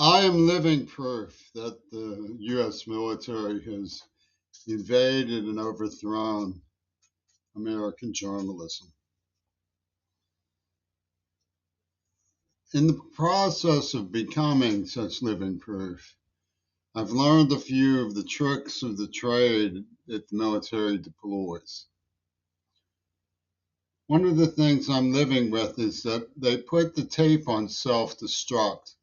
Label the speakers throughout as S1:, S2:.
S1: I am living proof that the U.S. military has invaded and overthrown American journalism. In the process of becoming such living proof, I've learned a few of the tricks of the trade that the military deploys. One of the things I'm living with is that they put the tape on self-destruct.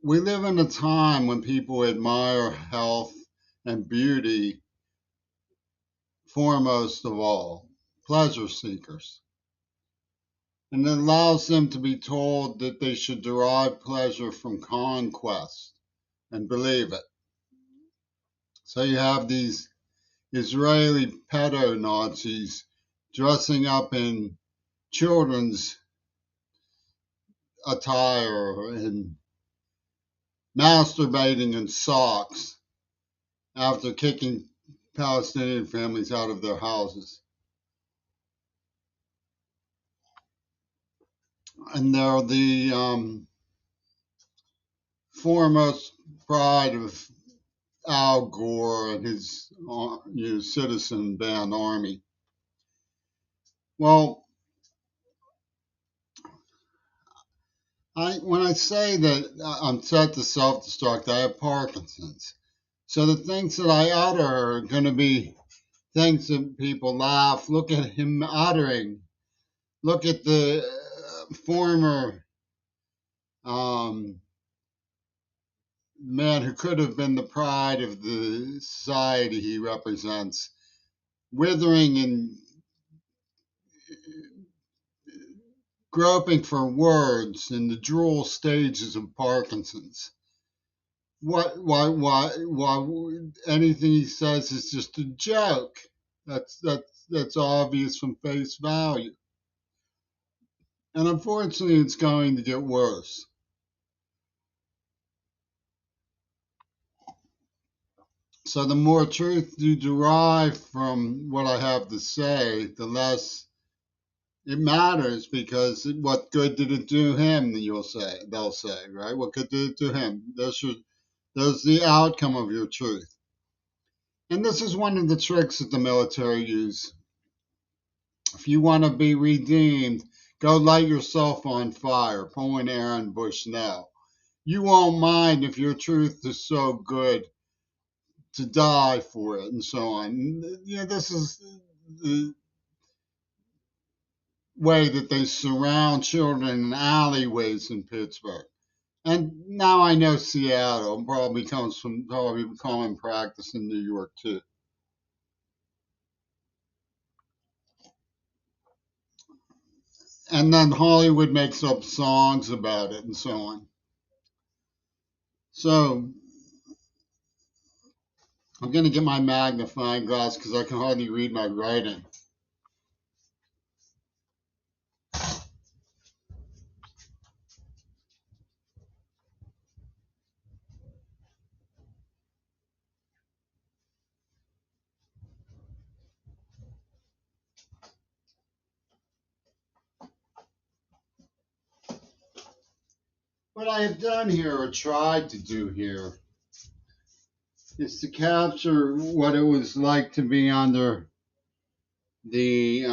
S1: We live in a time when people admire health and beauty foremost of all, pleasure seekers. And it allows them to be told that they should derive pleasure from conquest and believe it. So you have these Israeli pedo Nazis dressing up in children's attire and masturbating in socks after kicking Palestinian families out of their houses. And they're the foremost pride of Al Gore and his citizen band army. Well, when I say that I'm set to self-destruct, I have Parkinson's. So the things that I utter are going to be things that people laugh. Look at him uttering. Look at the former man who could have been the pride of the society he represents, withering and groping for words in the drool stages of Parkinson's. Why anything he says is just a joke. That's obvious from face value. And unfortunately, it's going to get worse. So the more truth you derive from what I have to say, the less it matters, because what good did it do him? They'll say, right? What good did it do him? There's the outcome of your truth. And this is one of the tricks that the military use. If you want to be redeemed, go light yourself on fire. Point Aaron Bushnell. You won't mind if your truth is so good to die for it, and so on. This is the way that they surround children in alleyways in Pittsburgh. And now I know Seattle probably common practice in New York too. And then Hollywood makes up songs about it and so on. So I'm going to get my magnifying glass because I can hardly read my writing. What I have done here, or tried to do here, is to capture what it was like to be under the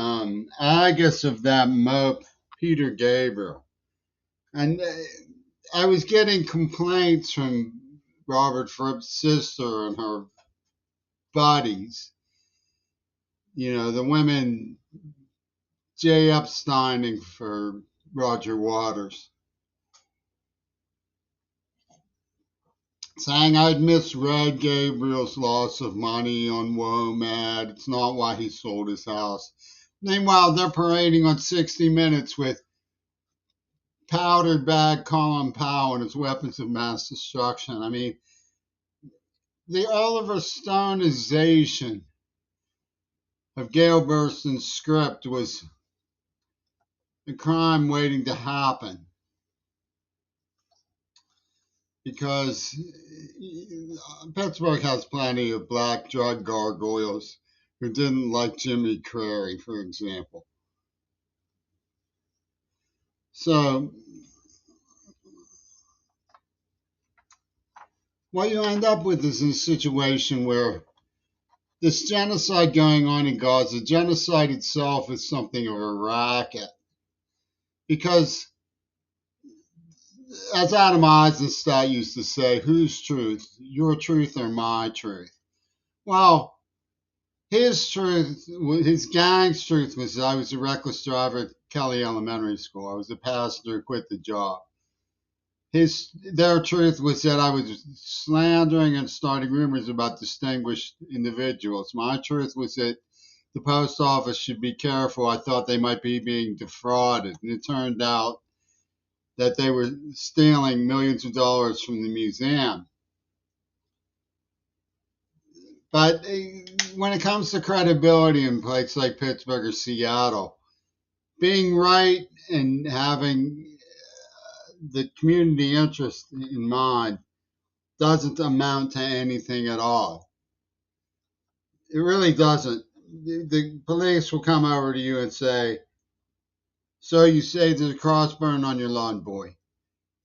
S1: aegis of that mope, Peter Gabriel. And I was getting complaints from Robert Fripp's sister and her buddies. The women Jay Epsteining for Roger Waters, saying I'd misread Gabriel's loss of money on WOMAD. It's not why he sold his house. Meanwhile, they're parading on 60 Minutes with powdered bag Colin Powell and his weapons of mass destruction. I mean, the Oliver Stoneization of Gail Burston's script was a crime waiting to happen, because Pittsburgh has plenty of black drug gargoyles who didn't like Jimmy Carrey, for example. So what you end up with is a situation where this genocide going on in Gaza, genocide itself is something of a racket. Because, as Adam Eisenstadt used to say, whose truth? Your truth or my truth? Well, his truth, his gang's truth was I was a reckless driver at Kelly Elementary School. I was a pastor who quit the job. Their truth was that I was slandering and starting rumors about distinguished individuals. My truth was that the post office should be careful. I thought they might be being defrauded. And it turned out that they were stealing millions of dollars from the museum. But when it comes to credibility in places like Pittsburgh or Seattle, being right and having the community interest in mind doesn't amount to anything at all. It really doesn't. The police will come over to you and say, so you say there's a cross burn on your lawn, boy.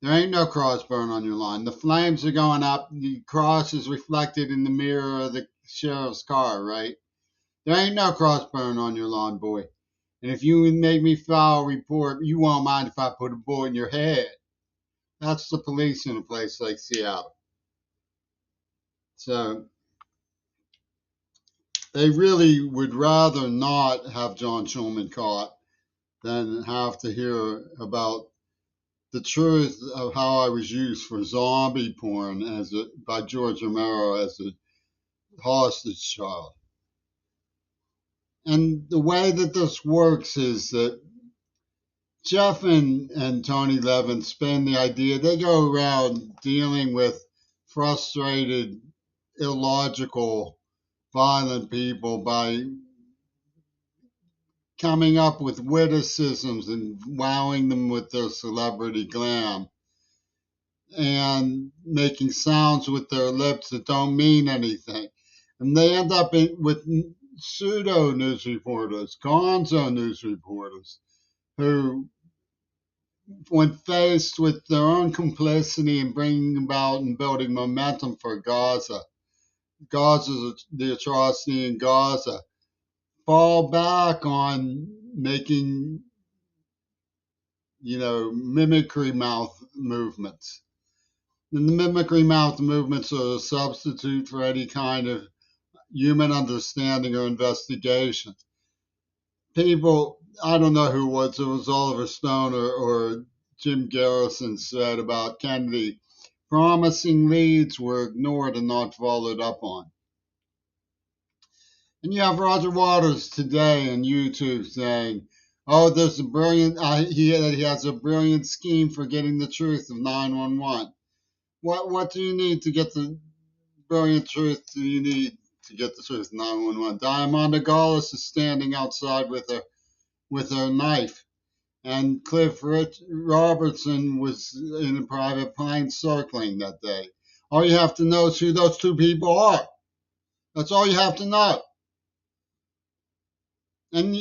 S1: There ain't no cross burn on your lawn. The flames are going up. The cross is reflected in the mirror of the sheriff's car, right? There ain't no cross burn on your lawn, boy. And if you make me file a report, you won't mind if I put a bullet in your head. That's the police in a place like Seattle. So they really would rather not have John Schulman caught than have to hear about the truth of how I was used for zombie porn by George Romero as a hostage child. And the way that this works is that Jeff and Tony Levin spin the idea. They go around dealing with frustrated, illogical, violent people by coming up with witticisms and wowing them with their celebrity glam and making sounds with their lips that don't mean anything. And they end up with pseudo news reporters, gonzo news reporters, who, when faced with their own complicity in bringing about and building momentum for the atrocity in Gaza, fall back on making, mimicry mouth movements. And the mimicry mouth movements are a substitute for any kind of human understanding or investigation. People, I don't know who it was Oliver Stone or Jim Garrison said about Kennedy, promising leads were ignored and not followed up on. And you have Roger Waters today on YouTube saying, oh, there's a brilliant, he has a brilliant scheme for getting the truth of 911. What do you need to get the brilliant truth? Do you need to get the truth of 911? Diamanda Gallis is standing outside with her knife, and Cliff Robertson was in a private plane circling that day. All you have to know is who those two people are. That's all you have to know. And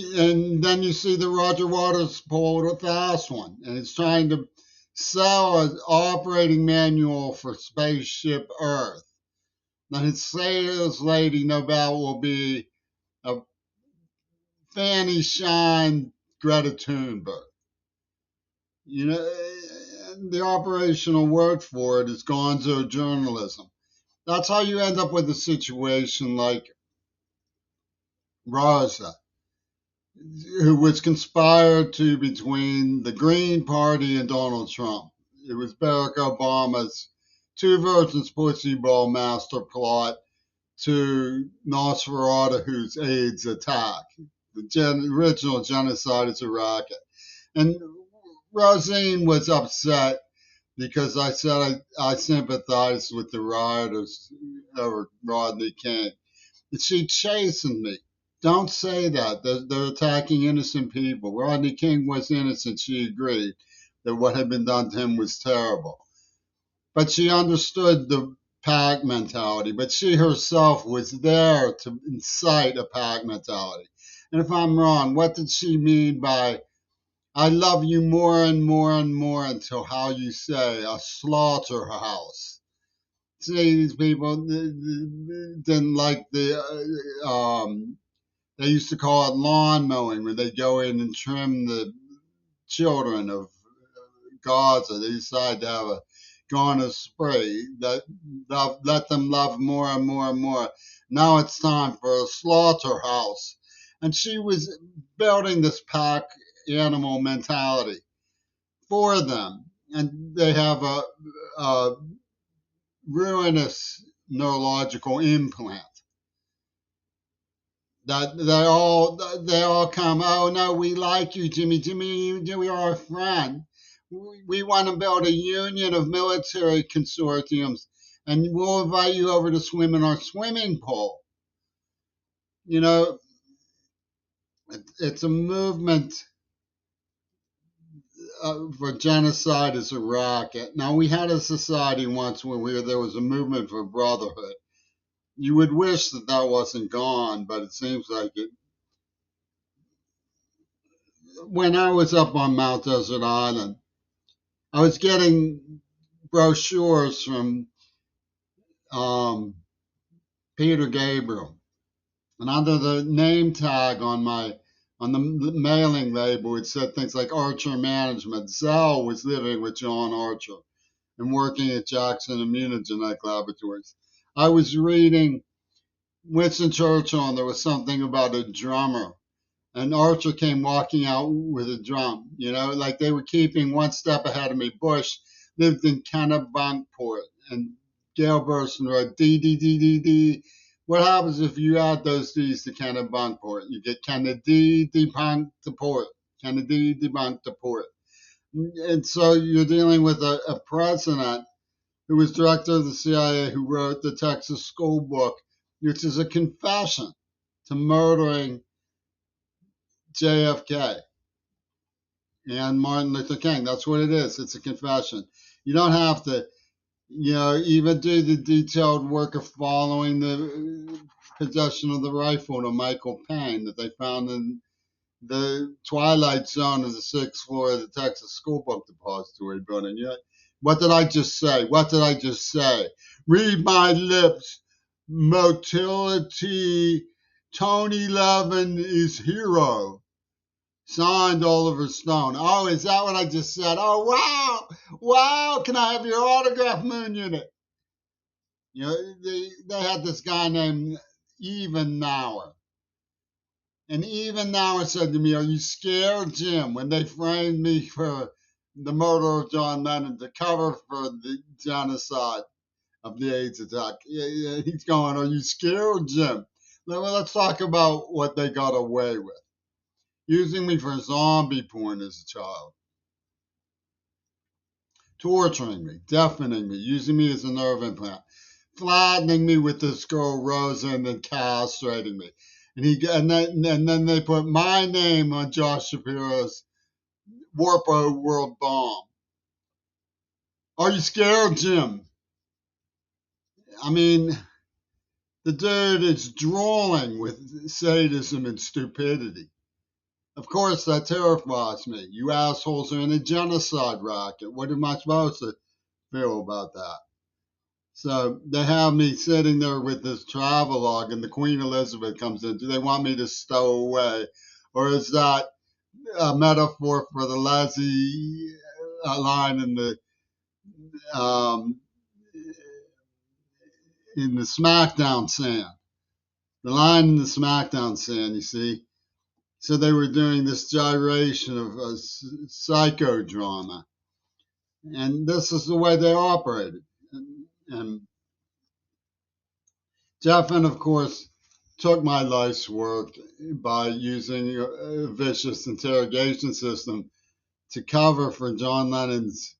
S1: then you see the Roger Waters pulled a fast one, and it's trying to sell an operating manual for Spaceship Earth. Now his sales lady, no doubt, will be a Fanny Shine Greta Thunberg. The operational word for it is gonzo journalism. That's how you end up with a situation like Rosa, who was conspired to between the Green Party and Donald Trump. It was Barack Obama's two virgins pussy ball master plot to Nosferatu's AIDS attack. The original genocide is a racket. And Rosine was upset because I said I sympathized with the rioters over Rodney King. And she chastened me. Don't say that. They're attacking innocent people. Rodney King was innocent. She agreed that what had been done to him was terrible. But she understood the pack mentality. But she herself was there to incite a pack mentality. And if I'm wrong, what did she mean by I love you more and more and more until how you say a slaughterhouse? see these people didn't like they used to call it lawn mowing, where they go in and trim the children of Gaza. They decided to have a go on a spree that let them love more and more and more. Now it's time for a slaughterhouse. And she was building this pack animal mentality for them. And they have a ruinous neurological implant that they all come. Oh no, we like you, Jimmy. Jimmy, you are a friend. We want to build a union of military consortiums, and we'll invite you over to swim in our swimming pool. You know, it's a movement for genocide as a racket. Now we had a society once where there was a movement for brotherhood. You would wish that that wasn't gone, but it seems like it. When I was up on Mount Desert Island, I was getting brochures from um, Peter Gabriel, and under the name tag on the mailing label, it said things like Archer Management. Zell was living with John Archer and working at Jackson Immunogenetic Laboratories. I was reading Winston Churchill, and there was something about a drummer. And Archer came walking out with a drum, like they were keeping one step ahead of me. Bush lived in Kennebunkport, and Gail Burstyn wrote D, D, D, D, D. What happens if you add those D's to Kennebunkport? You get Kennedy, debunk to port. Kennedy, debunk to port. And so you're dealing with a president who was director of the CIA who wrote the Texas School Book, which is a confession to murdering JFK and Martin Luther King. That's what it is. It's a confession. You don't have to, even do the detailed work of following the possession of the rifle to Michael Payne that they found in the twilight zone of the sixth floor of the Texas School Book Depository building. What did I just say? What did I just say? Read my lips. Motility. Tony Levin is hero. Signed Oliver Stone. Oh, is that what I just said? Oh, wow. Wow. Can I have your autograph, Moon Unit? They had this guy named Even Nauer. And Even Nauer said to me, "Are you scared, Jim?" When they framed me for the murder of John Lennon to cover for the genocide of the AIDS attack. He's going, "Are you scared, Jim?" Well, let's talk about what they got away with. Using me for zombie porn as a child, torturing me, deafening me, using me as a nerve implant, flattening me with this girl Rosa, and then castrating me. And then they put my name on Josh Shapiro's Warpo World Bomb. Are you scared, Jim? I mean, the dude is drooling with sadism and stupidity. Of course, that terrifies me. You assholes are in a genocide racket. What am I supposed to feel about that? So they have me sitting there with this travelogue, and the Queen Elizabeth comes in. Do they want me to stow away? Or is that a metaphor for the lazy line um, in the SmackDown sand? The line in the SmackDown sand, you see? So they were doing this gyration of psychodrama. And this is the way they operated. And Jeffen, of course, took my life's work by using a vicious interrogation system to cover for John Lennon's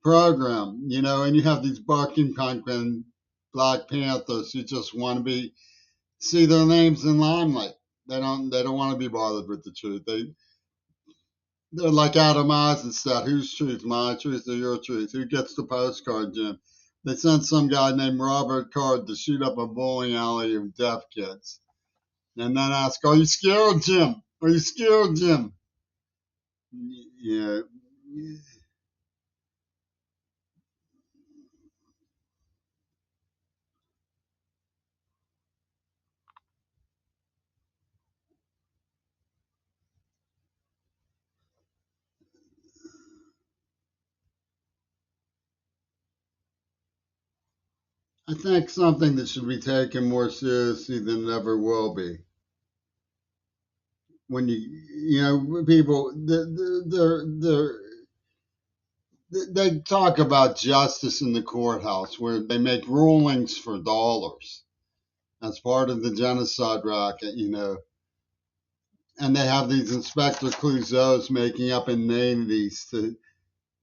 S1: program, and you have these barking punk and Black Panthers who just want to see their names in limelight. They don't want to be bothered with the truth. They're like Adam Eisenstadt. Whose truth? My truth or your truth? Who gets the postcard, Jim? They sent some guy named Robert Card to shoot up a bowling alley of deaf kids. And then ask, "Are you scared, Jim? Are you scared, Jim?" Yeah. I think something that should be taken more seriously than it ever will be. When people, they talk about justice in the courthouse where they make rulings for dollars as part of the genocide racket, and they have these Inspector Clouseaus making up inanities to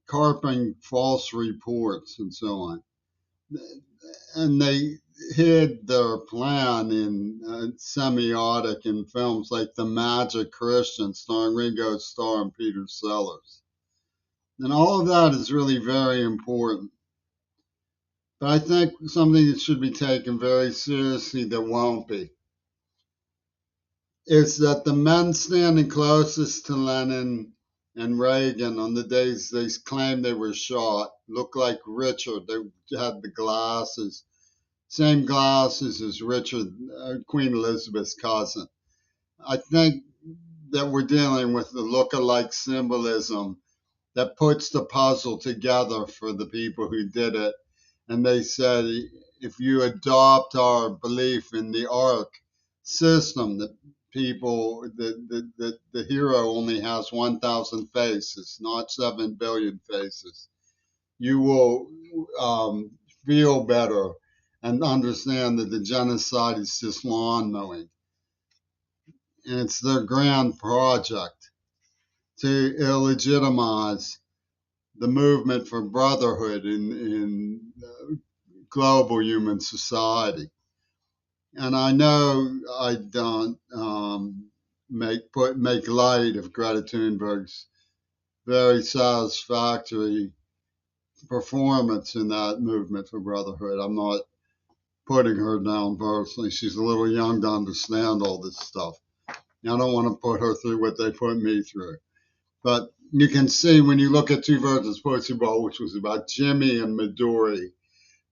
S1: carping false reports and so on. And they hid their plan in semiotic in films like The Magic Christian, starring Ringo Starr and Peter Sellers. And all of that is really very important. But I think something that should be taken very seriously that won't be is that the men standing closest to Lenin and Reagan on the days they claimed they were shot looked like Richard. They had the glasses, same glasses as Richard, Queen Elizabeth's cousin. I think that we're dealing with the look-alike symbolism that puts the puzzle together for the people who did it. And they said, if you adopt our belief in the arc system, that the hero only has 1,000 faces, not 7 billion faces, you will feel better and understand that the genocide is just lawn mowing. And it's their grand project to illegitimize the movement for brotherhood in global human society. And I know I don't make light of Greta Thunberg's very satisfactory performance in that movement for brotherhood. I'm not putting her down personally. She's a little young to understand all this stuff. I don't want to put her through what they put me through. But you can see when you look at Two Virgins Pussy Ball, which was about Jimmy and Midori,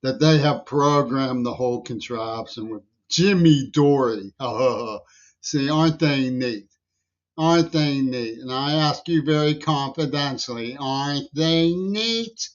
S1: that they have programmed the whole contraption with Jimmy Dory. See, aren't they neat? Aren't they neat? And I ask you very confidentially, aren't they neat?